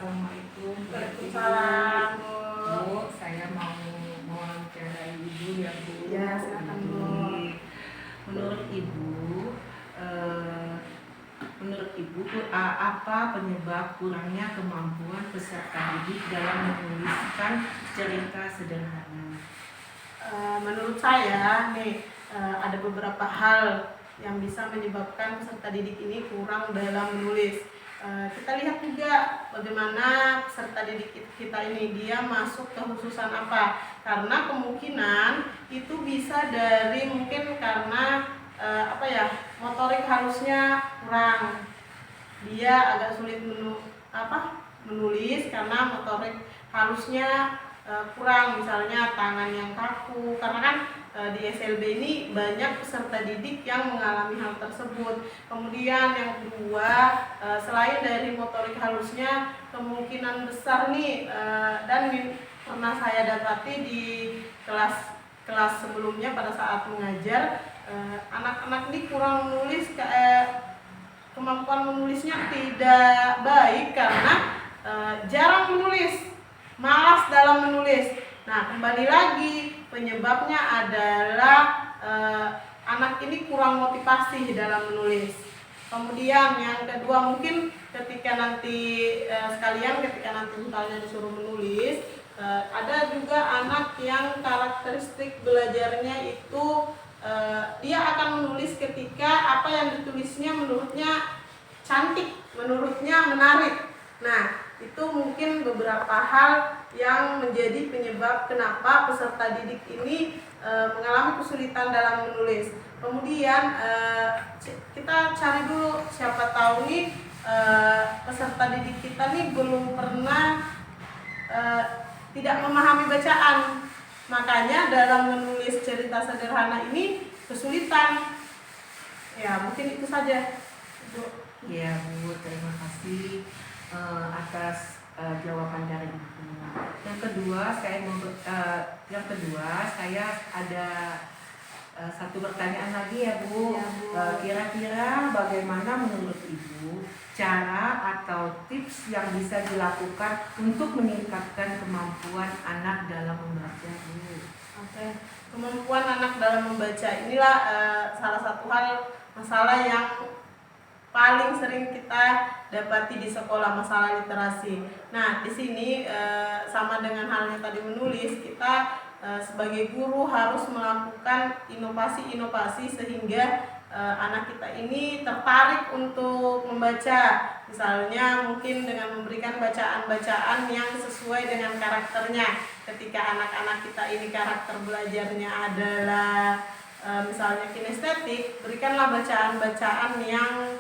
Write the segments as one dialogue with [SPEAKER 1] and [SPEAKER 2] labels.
[SPEAKER 1] Assalamualaikum.
[SPEAKER 2] Waalaikumsalam,
[SPEAKER 1] Bu, saya mau mewawancarai Ibu ya Bu.
[SPEAKER 2] Ya, silakan Bu.
[SPEAKER 1] Menurut Ibu, apa penyebab kurangnya kemampuan peserta didik dalam menuliskan cerita sederhana?
[SPEAKER 2] Menurut saya nih ada beberapa hal yang bisa menyebabkan peserta didik ini kurang dalam menulis. Kita lihat juga bagaimana peserta didik kita ini dia masuk ke khususan apa, karena kemungkinan itu bisa dari mungkin karena motorik halusnya kurang, dia agak sulit menulis karena motorik halusnya kurang, misalnya tangan yang kaku, karena kan di SLB ini banyak peserta didik yang mengalami hal tersebut. Kemudian yang kedua, selain dari motorik halusnya, kemungkinan besar nih dan pernah saya dapati di kelas sebelumnya pada saat mengajar, anak-anak ini kurang menulis, kemampuan menulisnya tidak baik karena jarang menulis, malas dalam menulis. Nah, kembali lagi penyebabnya adalah anak ini kurang motivasi dalam menulis. Kemudian yang kedua, mungkin ketika nanti ketika nanti misalnya disuruh menulis, ada juga anak yang karakteristik belajarnya itu dia akan menulis ketika apa yang ditulisnya menurutnya cantik, menurutnya menarik. Nah, itu mungkin beberapa hal yang menjadi penyebab kenapa peserta didik ini mengalami kesulitan dalam menulis. Kemudian kita cari dulu, siapa tahu nih peserta didik kita nih belum pernah tidak memahami bacaan. Makanya dalam menulis cerita sederhana ini kesulitan. Ya, mungkin itu saja, Bu.
[SPEAKER 1] Ya Bu, terima kasih atas jawaban dari Ibu. Yang kedua saya ada satu pertanyaan lagi ya Bu.
[SPEAKER 2] Ya, Bu.
[SPEAKER 1] Kira-kira bagaimana menurut Ibu cara atau tips yang bisa dilakukan untuk meningkatkan kemampuan anak dalam membaca, Bu?
[SPEAKER 2] Oke, kemampuan anak dalam membaca inilah salah satu masalah yang paling sering kita dapati di sekolah, masalah literasi. Nah, di sini sama dengan halnya tadi menulis, kita sebagai guru harus melakukan inovasi-inovasi sehingga anak kita ini tertarik untuk membaca. Misalnya mungkin dengan memberikan bacaan-bacaan yang sesuai dengan karakternya. Ketika anak-anak kita ini karakter belajarnya adalah misalnya kinestetik, berikanlah bacaan-bacaan yang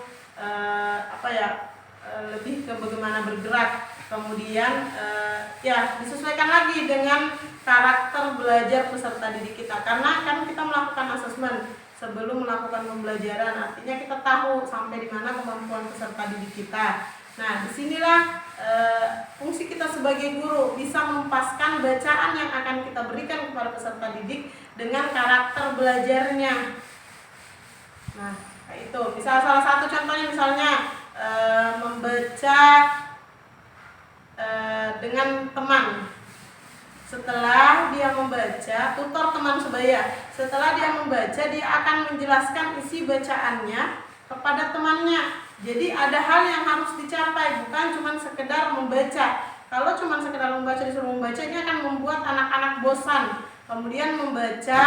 [SPEAKER 2] lebih ke bagaimana bergerak. Kemudian disesuaikan lagi dengan karakter belajar peserta didik kita, karena kan kita melakukan asesmen sebelum melakukan pembelajaran, artinya kita tahu sampai di mana kemampuan peserta didik kita. Nah, disinilah fungsi kita sebagai guru, bisa mempaskan bacaan yang akan kita berikan kepada peserta didik dengan karakter belajarnya. Nah, itu misal salah satu contohnya misalnya membaca dengan teman. Setelah dia membaca, tutor teman sebaya, setelah dia membaca, dia akan menjelaskan isi bacaannya kepada temannya. Jadi ada hal yang harus dicapai, bukan cuma sekedar membaca. Kalau cuma sekedar membaca, disuruh membaca, ini akan membuat anak-anak bosan. Kemudian membaca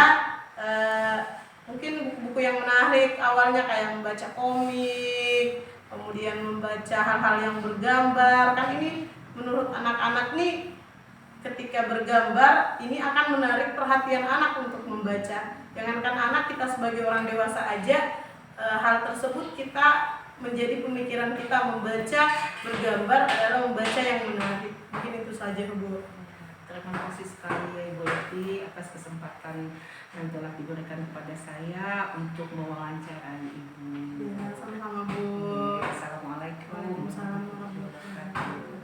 [SPEAKER 2] mungkin buku-buku yang menarik, awalnya kayak membaca komik, kemudian membaca hal-hal yang bergambar. Kan ini menurut anak-anak nih, ketika bergambar ini akan menarik perhatian anak untuk membaca. Jangankan anak, kita sebagai orang dewasa aja hal tersebut kita menjadi pemikiran kita, membaca bergambar adalah membaca yang menarik. Mungkin itu saja, Bu.
[SPEAKER 1] Terima kasih sekali ya Ibu Leti atas kesempatan yang telah diberikan kepada saya untuk mewawancarai Ibu.
[SPEAKER 2] Ya, sama-sama, Bu.
[SPEAKER 1] Assalamualaikum.
[SPEAKER 2] Waalaikumsalam warahmatullahi wabarakatuh.